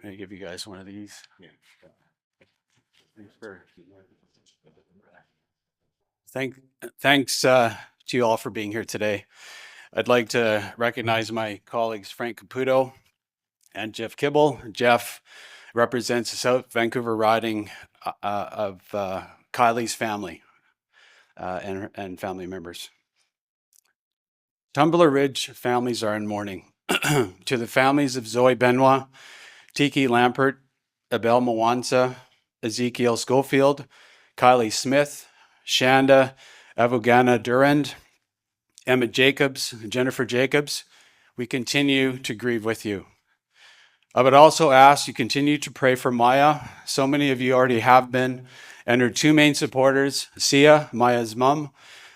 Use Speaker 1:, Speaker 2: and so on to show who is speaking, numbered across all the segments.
Speaker 1: I'm gonna give you guys one of these. Yeah. Thanks to you all for being here today. I'd like to recognize my colleagues Frank Caputo and Jeff Kibble. Jeff represents the South Vancouver riding of Kylie's family and family members. Tumbler Ridge families are in mourning. To the families of Zoe Benoit, Tiki Lampert, Abel Mwanza, Ezekiel Schofield, Kylie Smith, Shanda Avogana Durand, Emmett Jacobs, Jennifer Jacobs, we continue to grieve with you. I would also ask you continue to pray for Maya. So many of you already have been, and her two main supporters, Sia, Maya's mom,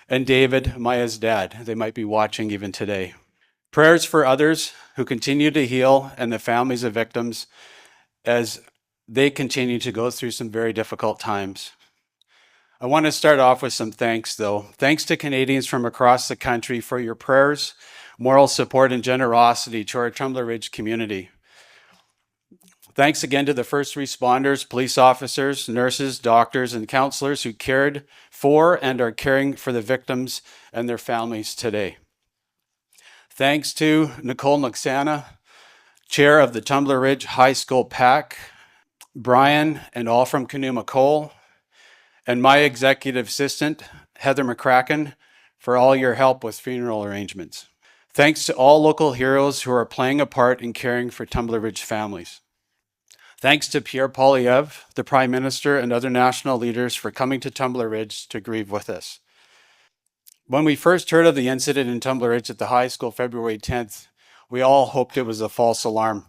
Speaker 1: and David, Maya's dad. They might be watching even today. Prayers for others who continue to heal and the families of victims as they continue to go through some very difficult times. I want to start off with some thanks, though. Thanks to Canadians from across the country for your prayers, moral support, and generosity to our Tumbler Ridge community. Thanks again to the first responders, police officers, nurses, doctors, and counselors who cared for and are caring for the victims and their families today. Thanks to Nicole Noxana, chair of the Tumbler Ridge High School PAC, Brian and all from Canoe Cole, and my executive assistant, Heather McCracken, for all your help with funeral arrangements. Thanks to all local heroes who are playing a part in caring for Tumbler Ridge families. Thanks to Pierre Poilievre, the Prime Minister, and other national leaders for coming to Tumbler Ridge to grieve with us. When we first heard of the incident in Tumbler Ridge at the high school February 10th, we all hoped it was a false alarm,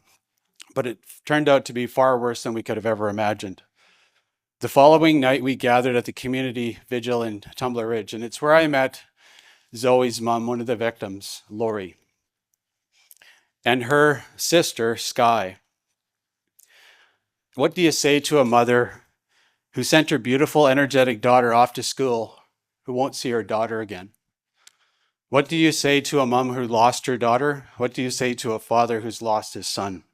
Speaker 1: but it turned out to be far worse than we could have ever imagined. The following night, we gathered at the community vigil in Tumbler Ridge, and it's where I met Zoe's mom, one of the victims, Lori, and her sister, Sky. What do you say to a mother who sent her beautiful, energetic daughter off to school who won't see her daughter again? What do you say to a mom who lost her daughter? What do you say to a father who's lost his son?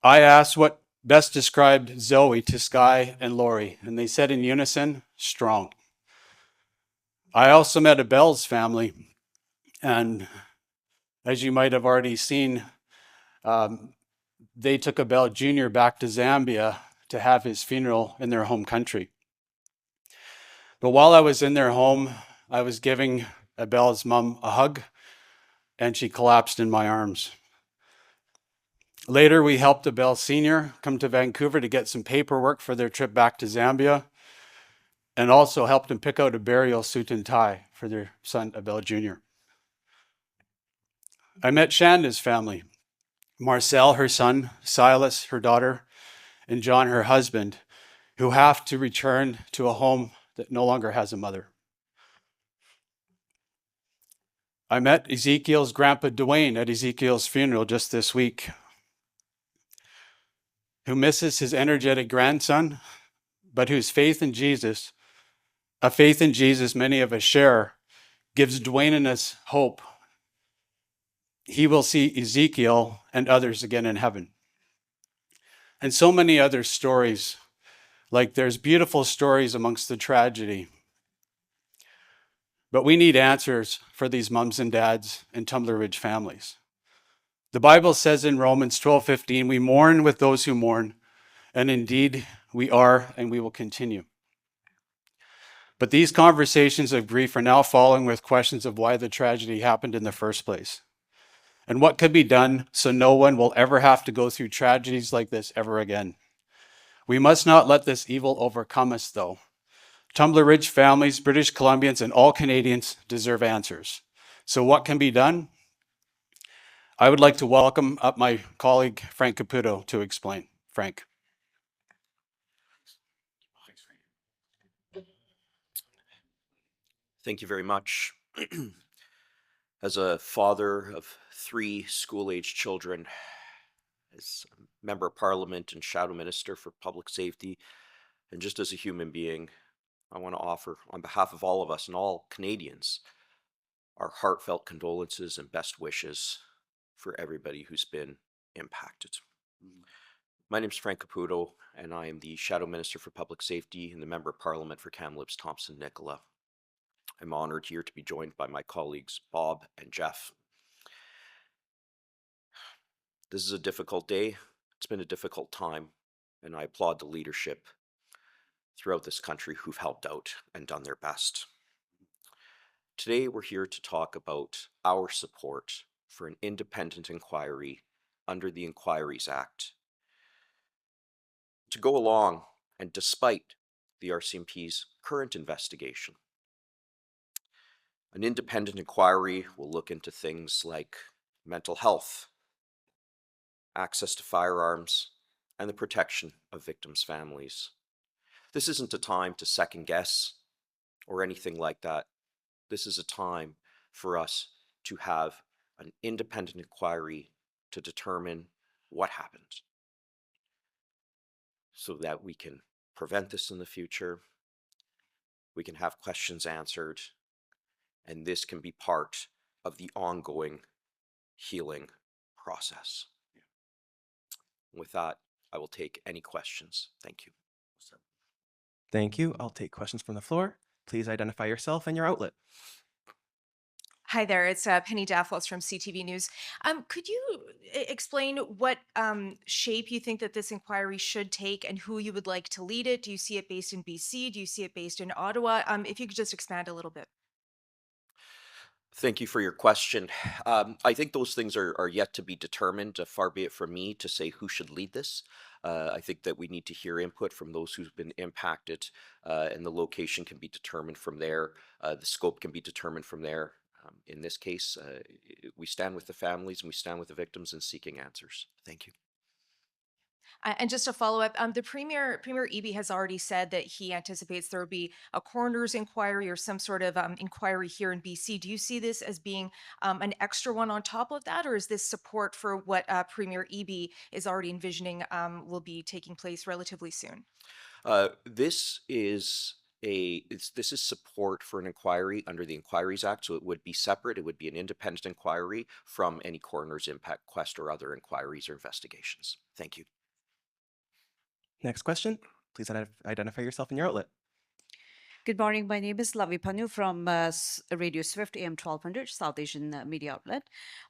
Speaker 1: I asked what best described Zoe to Sky and Lori, and they said in unison, strong. I also met Abel's family, and as you might have already seen, they took Abel Jr. back to Zambia to have his funeral in their home country. But while I was in their home, I was giving Abel's mom a hug, and she collapsed in my arms. Later, we helped Abel Sr. come to Vancouver to get some paperwork for their trip back to Zambia, and also helped him pick out a burial suit and tie for their son, Abel Jr. I met Shanda's family, Marcel, her son, Silas, her daughter, and John, her husband, who have to return to a home that no longer has a mother. I met Ezekiel's grandpa, Dwayne, at Ezekiel's funeral just this week, who misses his energetic grandson, but whose faith in Jesus, a faith in Jesus many of us share, gives Dwayne and us hope. He will see Ezekiel and others again in heaven. And so many other stories, like there's beautiful stories amongst the tragedy. But we need answers for these moms and dads and Tumbler Ridge families. The Bible says in Romans 12:15, we mourn with those who mourn, and indeed we are and we will continue. But these conversations of grief are now following with questions of why the tragedy happened in the first place, and what could be done so no one will ever have to go through tragedies like this ever again. We must not let this evil overcome us, though. Tumbler Ridge families, British Columbians, and all Canadians deserve answers. So what can be done? I would like to welcome up my colleague, Frank Caputo, to explain. Frank.
Speaker 2: Thank you very much. As a father of 3 school-age children, as a member of Parliament and Shadow Minister for Public Safety, and just as a human being, I want to offer, on behalf of all of us and all Canadians, our heartfelt condolences and best wishes for everybody who's been impacted. My name is Frank Caputo, and I am the Shadow Minister for Public Safety and the Member of Parliament for Kamloops Thompson Nicola. I'm honored here to be joined by my colleagues Bob and Jeff. This is a difficult day. It's been a difficult time, and I applaud the leadership throughout this country who've helped out and done their best. Today, we're here to talk about our support for an independent inquiry under the Inquiries Act to go along and despite the RCMP's current investigation. An independent inquiry will look into things like mental health, access to firearms, and the protection of victims' families. This isn't a time to second guess or anything like that. This is a time for us to have an independent inquiry to determine what happened so that we can prevent this in the future, we can have questions answered, and this can be part of the ongoing healing process. With that, I will take any questions. Thank you.
Speaker 3: Thank you. I'll take questions from the floor. Please identify yourself and your outlet.
Speaker 4: Hi there, it's Penny Dafflos from CTV News. Could you explain what shape you think that this inquiry should take and who you would like to lead it? Do you see it based in BC? Do you see it based in Ottawa? If you could just expand a little bit.
Speaker 2: Thank you for your question. I think those things are yet to be determined. Far be it from me to say who should lead this. I think that we need to hear input from those who've been impacted, and the location can be determined from there. The scope can be determined from there. In this case, we stand with the families and we stand with the victims in seeking answers. Thank you.
Speaker 4: And just a follow up, the Premier Eby has already said that he anticipates there will be a coroner's inquiry or some sort of inquiry here in BC. Do you see this as being an extra one on top of that, or is this support for what Premier Eby is already envisioning will be taking place relatively soon?
Speaker 2: This is this is support for an inquiry under the Inquiries Act, so it would be separate. It would be an independent inquiry from any coroner's impact quest or other inquiries or investigations. Thank you.
Speaker 3: Next question. Please identify yourself and your outlet.
Speaker 5: Good morning. My name is Lavi Panu from Radio Swift AM 1200, South Asian media outlet.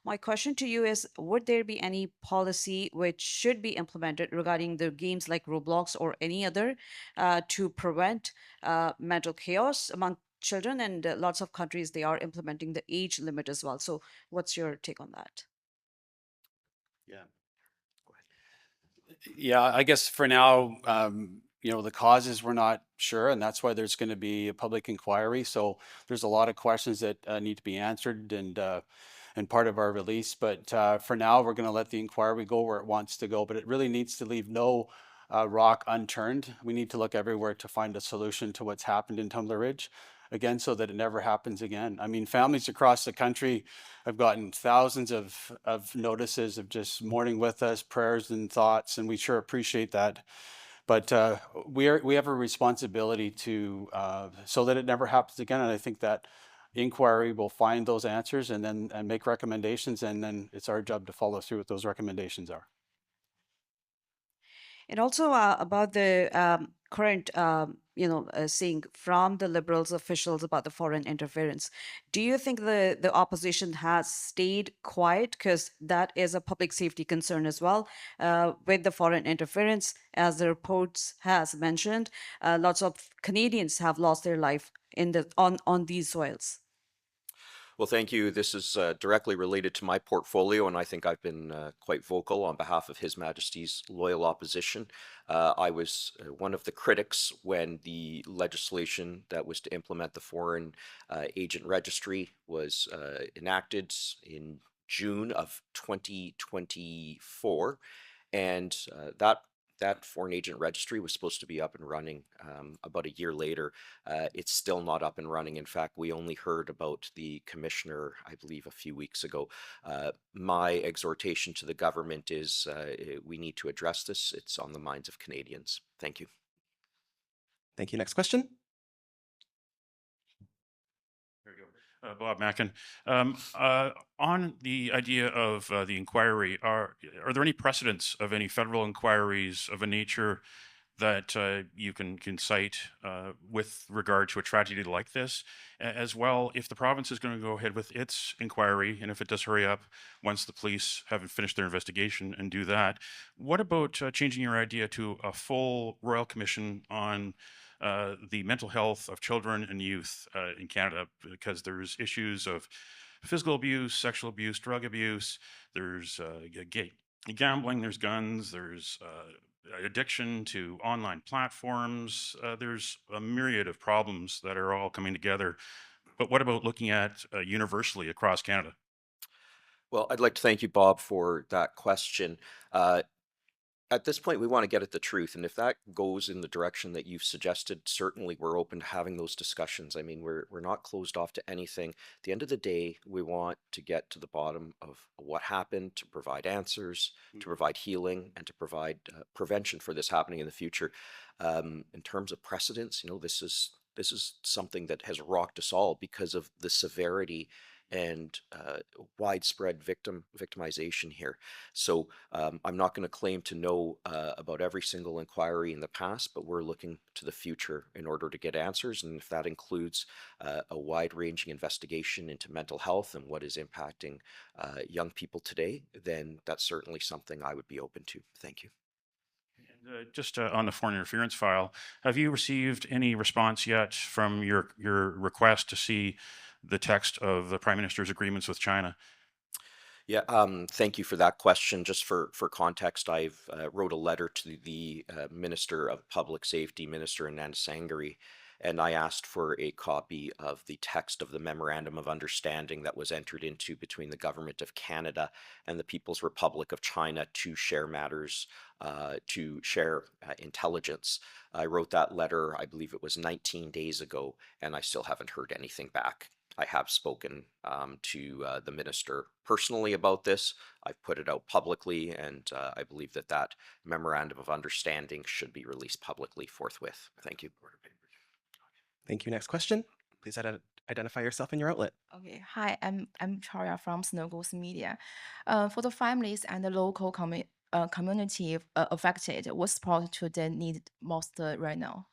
Speaker 5: My question to you is, would there be any policy which should be implemented regarding the games like Roblox or any other to prevent mental chaos among children? And lots of countries, they are implementing the age limit as well. So what's your take on that?
Speaker 1: Yeah, I guess for now, the causes we're not sure, and that's why there's going to be a public inquiry. So there's a lot of questions that need to be answered and part of our release. But for now, we're going to let the inquiry go where it wants to go. But it really needs to leave no rock unturned. We need to look everywhere to find a solution to what's happened in Tumbler Ridge. Again, so that it never happens again. I mean, families across the country have gotten thousands of notices of just mourning with us, prayers and thoughts, and we sure appreciate that. But we have a responsibility to so that it never happens again. And I think that inquiry will find those answers and make recommendations, and then it's our job to follow through what those recommendations are.
Speaker 5: And also about the current, seeing from the Liberals officials about the foreign interference. Do you think the opposition has stayed quiet? Because that is a public safety concern as well with the foreign interference. As the reports has mentioned, lots of Canadians have lost their life on these soils.
Speaker 2: Well, thank you. This is directly related to my portfolio, and I think I've been quite vocal on behalf of His Majesty's loyal opposition. I was one of the critics when the legislation that was to implement the foreign agent registry was enacted in June of 2024, and that foreign agent registry was supposed to be up and running about a year later. It's still not up and running. In fact, we only heard about the commissioner, I believe, a few weeks ago. My exhortation to the government is we need to address this. It's on the minds of Canadians. Thank you.
Speaker 3: Thank you. Next question.
Speaker 1: There you go.
Speaker 6: Bob Mackin. On the idea of the inquiry, are there any precedents of any federal inquiries of a nature that you can cite with regard to a tragedy like this? As well, if the province is going to go ahead with its inquiry, and if it does hurry up once the police haven't finished their investigation and do that, what about changing your idea to a full Royal Commission on the mental health of children and youth in Canada? Because there's issues of physical abuse, sexual abuse, drug abuse, there's gambling, there's guns, there's addiction to online platforms. There's a myriad of problems that are all coming together. But what about looking at universally across Canada?
Speaker 2: Well, I'd like to thank you, Bob, for that question. At this point, we want to get at the truth. And if that goes in the direction that you've suggested, certainly we're open to having those discussions. I mean, we're not closed off to anything. At the end of the day, we want to get to the bottom of what happened, to provide answers, to provide healing, and to provide prevention for this happening in the future. In terms of precedents, this is something that has rocked us all because of the severity and widespread victimization here. So I'm not going to claim to know about every single inquiry in the past, but we're looking to the future in order to get answers. And if that includes a wide-ranging investigation into mental health and what is impacting young people today, then that's certainly something I would be open to. Thank you.
Speaker 6: Just on the foreign interference file, have you received any response yet from your request to see the text of the Prime Minister's agreements with China?
Speaker 2: Yeah, thank you for that question. Just for context, I've wrote a letter to the Minister of Public Safety, Minister Anand Sangari, and I asked for a copy of the text of the Memorandum of Understanding that was entered into between the Government of Canada and the People's Republic of China to share matters, to share intelligence. I wrote that letter, I believe it was 19 days ago, and I still haven't heard anything back. I have spoken to the minister personally about this. I've put it out publicly, and I believe that memorandum of understanding should be released publicly forthwith. Thank you.
Speaker 3: Thank you. Next question. Please identify yourself and your outlet.
Speaker 7: Okay, hi, I'm Charia from Goose Media. For the families and the local community affected, what support do they need most right now?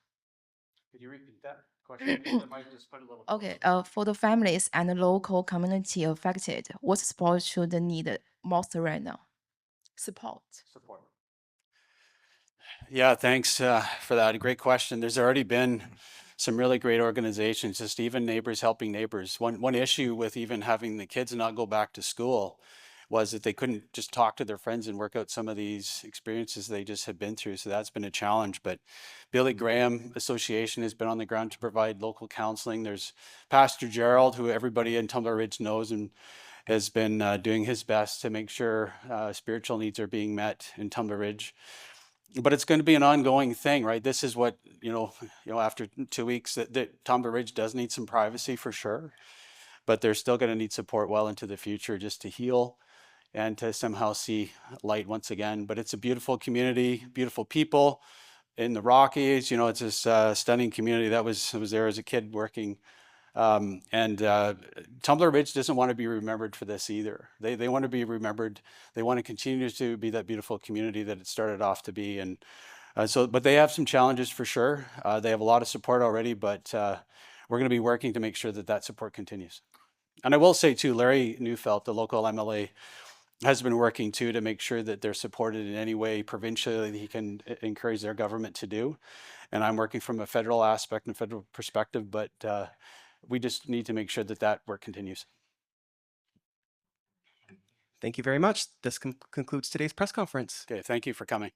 Speaker 1: Could you repeat that question? I might just put a little.
Speaker 7: Okay, for the families and the local community affected, what support should they need most right now? Support.
Speaker 1: Yeah, thanks for that. Great question. There's already been some really great organizations, just even Neighbors Helping Neighbors. One issue with even having the kids not go back to school was that they couldn't just talk to their friends and work out some of these experiences they just had been through. So that's been a challenge. But Billy Graham Association has been on the ground to provide local counseling. There's Pastor Gerald, who everybody in Tumbler Ridge knows and has been doing his best to make sure spiritual needs are being met in Tumbler Ridge. But it's going to be an ongoing thing, right? This is what, after 2 weeks, that Tumbler Ridge does need some privacy for sure, but they're still going to need support well into the future just to heal and to somehow see light once again. But it's a beautiful community, beautiful people in the Rockies. It's this stunning community that was there as a kid working. And Tumbler Ridge doesn't want to be remembered for this either. They want to be remembered. They want to continue to be that beautiful community that it started off to be. And but they have some challenges for sure. They have a lot of support already, but we're going to be working to make sure that support continues. And I will say too, Larry Neufeld, the local MLA, has been working too to make sure that they're supported in any way provincially that he can encourage their government to do. And I'm working from a federal aspect and federal perspective, but we just need to make sure that work continues.
Speaker 3: Thank you very much. This concludes today's press conference.
Speaker 1: Okay, thank you for coming.